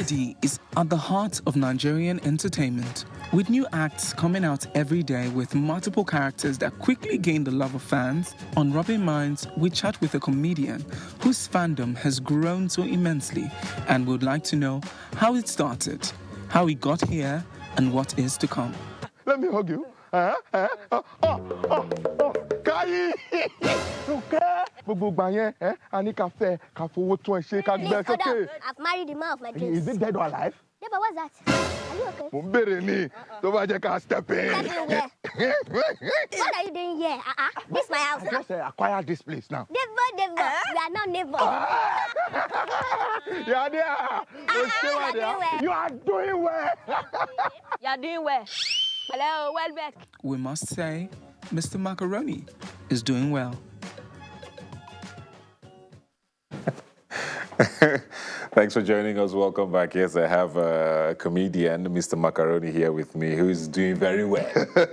Comedy is at the heart of Nigerian entertainment, with new acts coming out every day with multiple characters that quickly gain the love of fans. On Rubbing Minds, we chat with a comedian whose fandom has grown so immensely and would like to know how it started, how he got here, and what is to come. Let me hug you. Kai! Okay. Gbogbo gba yẹn, a ní ká fẹ́, ká fowó tún ẹ ṣe, ká gbé sókè. I've married the man of my dreams. Is it dead or alive? Yeah, but what's that? Are you okay? Mo ń bèrè ni, tó bá jẹ́ ká step in. Step in where? What are you doing here? This is my house. I just acquired this place now. Neighbor. We are not neighbors. You are there. You are doing well. You are doing well. Hello, well back. We must say, Mr. Macaroni is doing well. Thanks for joining us. Welcome back. Yes, I have a comedian, Mr. Macaroni, here with me, who is doing very well. You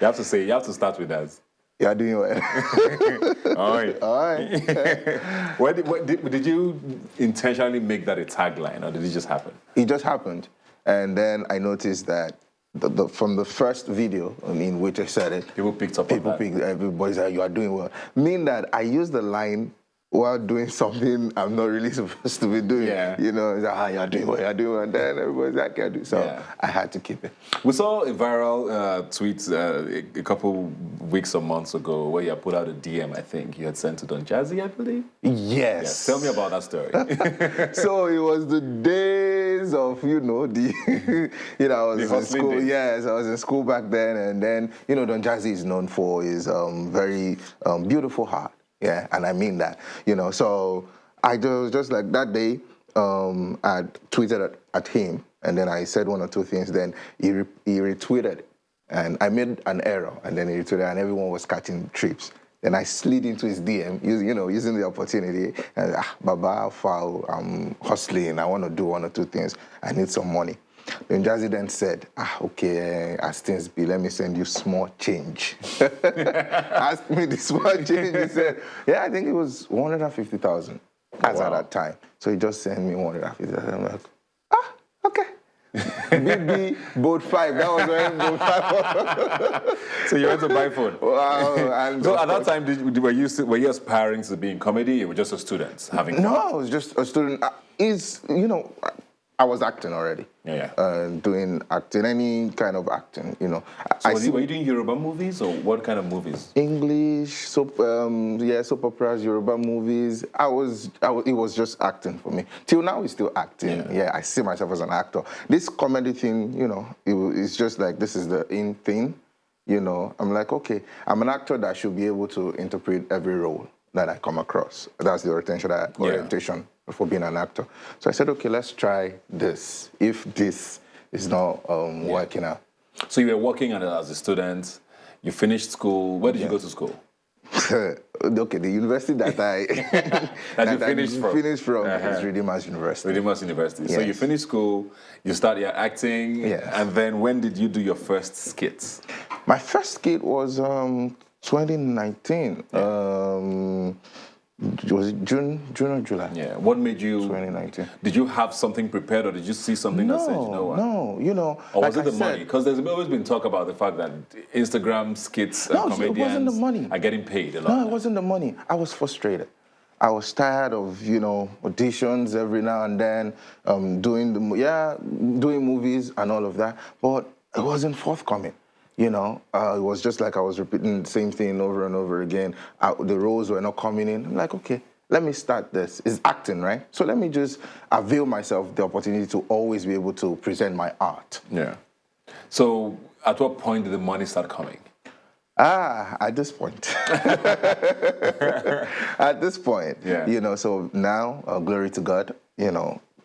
have to start with us. You are doing well. All right. All right. Did you intentionally make that a tagline, or did it just happen? It just happened. And then I noticed that from the first video in which I said it, People picked up on that. Everybody said, you are doing well. Mean that I used the line while doing something I'm not really supposed to be doing. Yeah. You know, it's like, you're doing well, you're doing well. And then everybody's like, I do. So I had to keep it. We saw a viral tweet a couple weeks or months ago where you had put out a DM, I think. You had sent it on Jazzy, I believe? Yes. Tell me about that story. So it was the days of, I was in school. Days. Yes, I was in school back then. And then, Don Jazzy is known for his very beautiful heart. Yeah, and I mean that, So I just like that day, I tweeted at him, and then I said one or two things. Then he retweeted, and I made an error, and then he retweeted, and everyone was catching trips. Then I slid into his DM, using the opportunity. And Baba, foul, I'm hustling. I want to do one or two things. I need some money. Then Jazzy then said, okay, as things be, let me send you small change. Asked me the small change. He said, yeah, I think it was 150,000 as at that time. So he just sent me 150,000. I'm like, okay. BB Boat 5. That was when Boat 5. So you went to buy phone. Wow. And so at that time, were you aspiring to be in comedy? You were just a student having fun? No, I was just a student. I was acting already. Yeah. Doing acting, any kind of acting, So were you doing Yoruba movies, or what kind of movies? English, soap operas, Yoruba movies. It was just acting for me. Till now, it's still acting. Yeah, I see myself as an actor. This comedy thing, it's just like, this is the in thing, I'm like, okay, I'm an actor that should be able to interpret every role that I come across. That's the orientation for being an actor. So I said, okay, let's try this. If this is not working out. So you were working as a student. You finished school. Where did you go to school? Okay, the university that I finished from is Redeemers University. Redeemers University. Yes. So you finished school, you started acting, and then when did you do your first skits? My first skit was 2019. Was it June or July? Yeah. What made you? 2019. Did you have something prepared, or did you see something that said, you know what? No, Or was it the money? Because there's always been talk about the fact that Instagram skits and comedians it wasn't the money. Are getting paid a lot. No, it wasn't the money. I was frustrated. I was tired of, auditions every now and then, doing movies and all of that, but it wasn't forthcoming. It was just like I was repeating the same thing over and over again. The roles were not coming in. I'm like, okay, let me start this. It's acting, right? So let me just avail myself the opportunity to always be able to present my art. Yeah. So at what point did the money start coming? At this point. At this point. Yeah. So now, glory to God,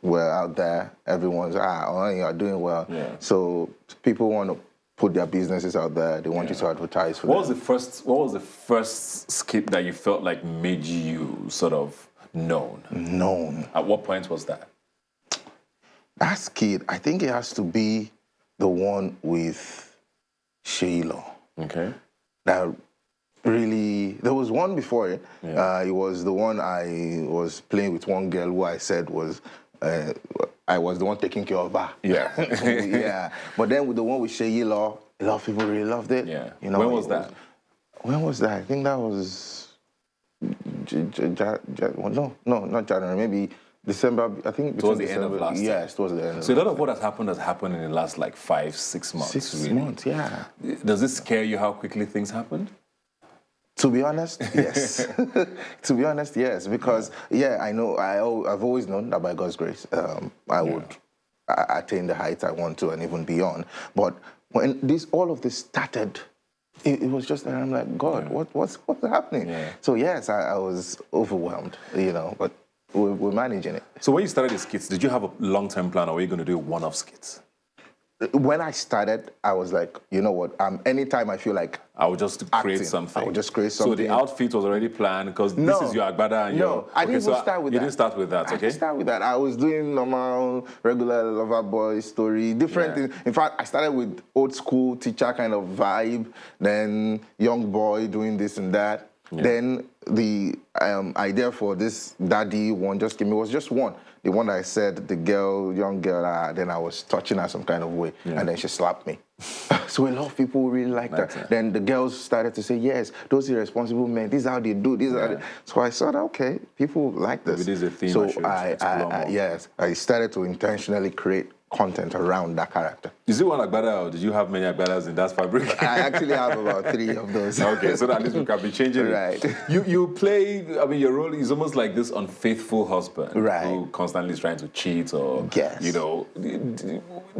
we're out there. Everyone's, you're doing well. Yeah. So people want to put their businesses out there. They want you to advertise for them. What was the first skit that you felt like made you sort of known? Known. At what point was that? That skit, I think it has to be the one with Sheila. Okay. That really, there was one before it. Yeah. It was the one I was playing with one girl who I said was I was the one taking care of her. Yeah. Yeah. But then with the one with Sheyi Law, a lot of people really loved it. Yeah. You know, when was that? When was that? I think that was well, no, not January. Maybe December. I think Towards between the end of December. last year. Yes, towards the end. So a lot of what has happened in the last like 5-6 months. 6 really. months, yeah. Does it scare you how quickly things happened? To be honest, yes. To be honest, yes. Because I know I've always known that by God's grace, I would attain the heights I want to and even beyond. But when all of this started, it was just that I'm like, God, what's happening? Yeah. So yes, I was overwhelmed, you know, but we're managing it. So when you started the skits, did you have a long-term plan, or were you going to do one-off skits? When I started, I was like, you know what? Anytime I feel like I would just create something. I would just create something. So the outfit was already planned because this is your agbada and your... I didn't even start with that. You didn't start with that, okay? I didn't start with that. I was doing normal, regular lover boy story, different things. In fact, I started with old school teacher kind of vibe, then young boy doing this and that. Yeah. Then the idea for this daddy one just came. It was just one. The one that I said, the girl, young girl, then I was touching her some kind of way, and then she slapped me. So a lot of people really liked that. Then the girls started to say, yes, those irresponsible men, this is how they do, this is how they... So I thought, okay, people like this. Maybe this is a theme so I started to intentionally create content around that character. Is it one agbada, or did you have many agbadas in that fabric? I actually have about 3 of those. Okay, so that at least we can be changing right. it. You play, I mean, your role is almost like this unfaithful husband who constantly is trying to cheat or, you know,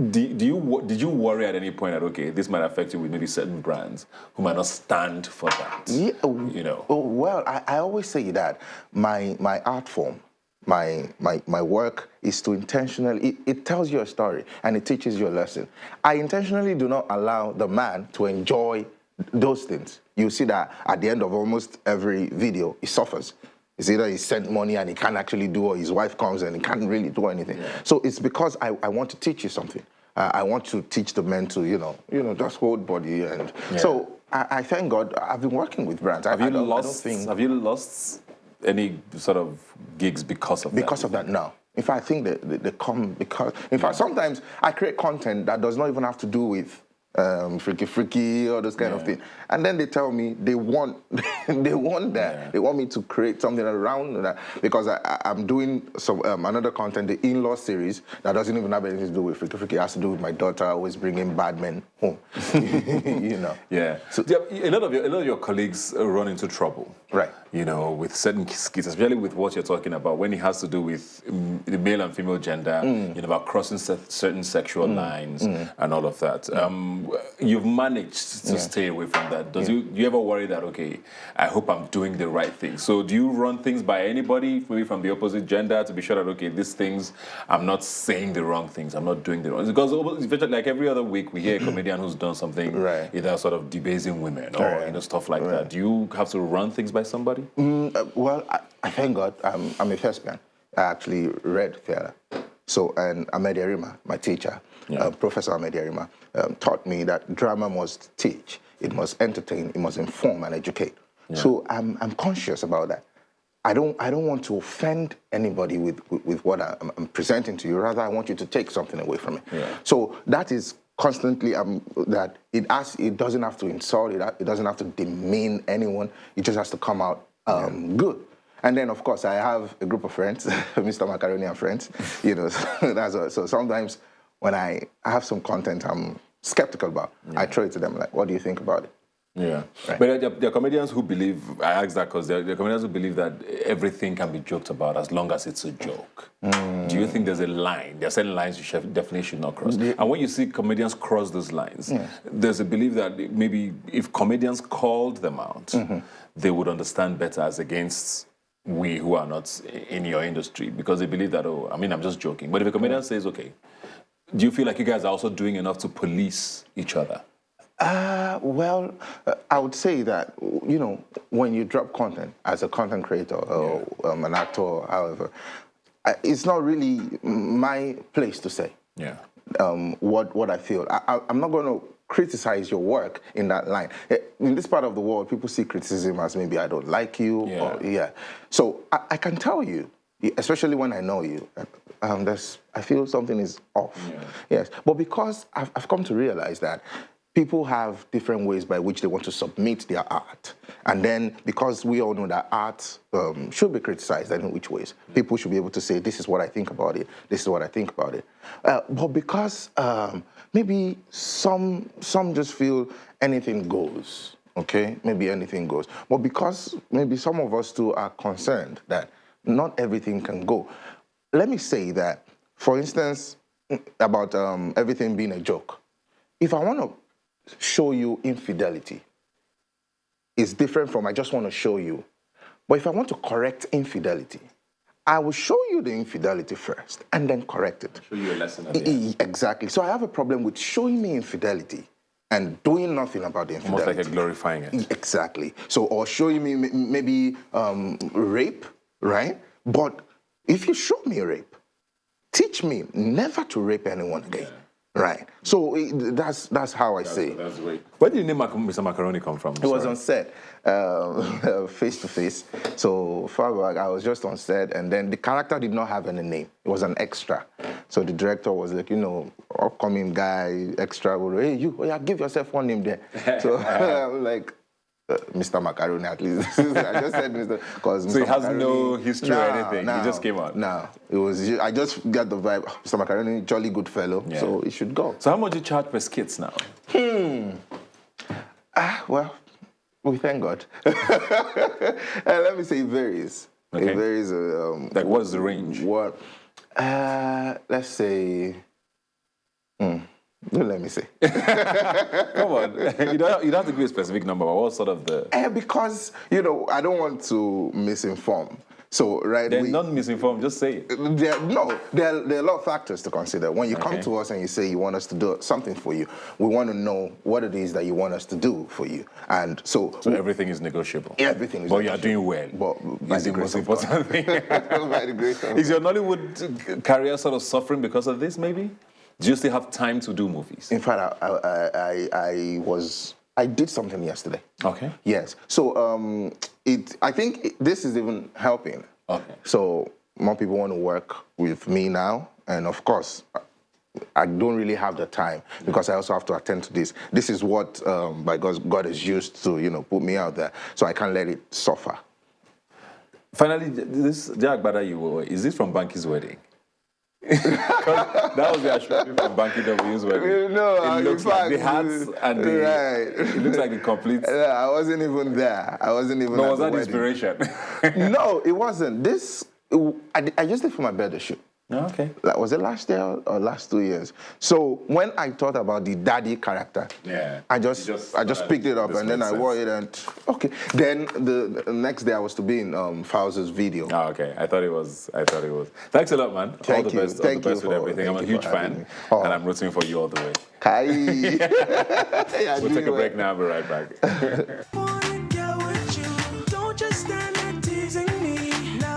did you worry at any point that, okay, this might affect you with maybe certain brands who might not stand for that? Yeah, you know? Well, I always say that my art form, my work is to intentionally, it tells you a story and it teaches you a lesson. I intentionally do not allow the man to enjoy those things. You see that at the end of almost every video, he suffers. It's either he sent money and he can't actually do, or his wife comes and he can't really do anything. Yeah. So it's because I want to teach you something. I want to teach the men to, you know, just hold body. And so I thank God I've been working with brands. Have you lost any sort of gigs because of that? Because of that, no. In fact, I think that they come because... In fact, sometimes I create content that does not even have to do with freaky or those kind of things. And then they tell me they want they want that. Yeah. They want me to create something around that because I'm doing some another content, the in-law series, that doesn't even have anything to do with freaky. It has to do with my daughter always bringing bad men home. You know. Yeah. So a lot of your colleagues run into trouble. Right. You know, with certain skits, especially with what you're talking about, when it has to do with the male and female gender, you know, about crossing certain sexual lines and all of that. You've managed to stay away from that. Do you ever worry that, okay, I hope I'm doing the right thing? So do you run things by anybody, maybe from the opposite gender, to be sure that, okay, these things, I'm not saying the wrong things, I'm not doing the wrong things? Because like every other week, we hear a comedian who's done something, either sort of debasing women or you know, stuff like that. Do you have to run things by somebody? Well, I thank God I'm a thespian. I actually read theater. So, and Ahmed Yarima, my teacher, Professor Ahmed Yarima, taught me that drama must teach, it must entertain, it must inform and educate. Yeah. So I'm conscious about that. I don't want to offend anybody with what I'm presenting to you. Rather, I want you to take something away from it. Yeah. So that is constantly that it doesn't have to insult, it doesn't have to demean anyone. It just has to come out good. And then, of course, I have a group of friends, Mr. Macaroni and friends. You know, so sometimes when I have some content I'm skeptical about, I throw it to them like, what do you think about it? Yeah. Right. But there are comedians who believe, I ask that because there are comedians who believe that everything can be joked about as long as it's a joke. Do you think there's a line? There are certain lines you definitely should not cross. And when you see comedians cross those lines, there's a belief that maybe if comedians called them out, they would understand better as against we who are not in your industry, because they believe that, oh, I mean, I'm just joking. But if a comedian says, okay, do you feel like you guys are also doing enough to police each other? Well, I would say that, you know, when you drop content as a content creator or an actor or however, it's not really my place to say what I feel. I'm not going to criticize your work in that line. In this part of the world, people see criticism as maybe I don't like you. So I can tell you especially when I know you, I feel something is off. Yeah. Yes, but because I've come to realize that people have different ways by which they want to submit their art. And then, because we all know that art should be criticized in which ways, people should be able to say, this is what I think about it, this is what I think about it. But because maybe some just feel anything goes, okay? Maybe anything goes. But because maybe some of us too are concerned that not everything can go. Let me say that, for instance, about everything being a joke. If I want to show you infidelity, it's different from I just want to show you. But if I want to correct infidelity, I will show you the infidelity first and then correct it. Show you a lesson at the end. Exactly. So I have a problem with showing me infidelity and doing nothing about the infidelity. Almost like a glorifying it. Exactly. So, or showing me maybe rape, right? But if you show me rape, teach me never to rape anyone again. Yeah. Right. So that's how I say. That's great. Where did the name Mr. Macaroni come from? It was on set, face to face. So far back, I was just on set, and then the character did not have any name. It was an extra. So the director was like, you know, upcoming guy, extra. Hey, you, oh yeah, give yourself one name there. So I'm like, Mr. Macaroni, at least. I just said Mr. Because so he has no history or anything. He just came out. No, it was. I just got the vibe. Mr. Macaroni, jolly good fellow. Yeah. So it should go. So how much do you charge per skits now? Well, we thank God. Let me say it varies. Okay. It varies. Like what's the range? What? Let's say. No, let me say. Come on. You don't have to give a specific number, but what sort of the... because, you know, I don't want to misinform. So, right... They're not misinformed, just say it. There are a lot of factors to consider. When you come to us and you say you want us to do something for you, we want to know what it is that you want us to do for you. And so... So everything is negotiable? Everything is negotiable. But you are doing well. But is the most important thing. By the grace of Is your Nollywood career sort of suffering because of this, maybe? Do you still have time to do movies? In fact, I did something yesterday. Okay. Yes. So I think this is even helping. Okay. So more people want to work with me now, and of course, I don't really have the time because I also have to attend to this. This is what by God has used to put me out there, so I can't let it suffer. Finally, this Jagbada you wore, is this from Banky's wedding? That was the ashrafi from Banky W's wedding. No, it looks like the hats and the... Right. It looks like the complete... I wasn't even there. I wasn't even No, at was the that wedding. inspiration? No, it wasn't. I used it for my birthday shoot. Oh, okay. Was it last year or last 2 years? So when I thought about the daddy character, I just picked it up and then I wore it and okay. Then the next day I was to be in Fowler's video. Oh, okay. I thought it was. Thanks a lot, man. Thank all the you. best. All the best with everything. I'm a huge fan, and I'm rooting for you all the way. Kai. We'll take a break now. I'll be right back.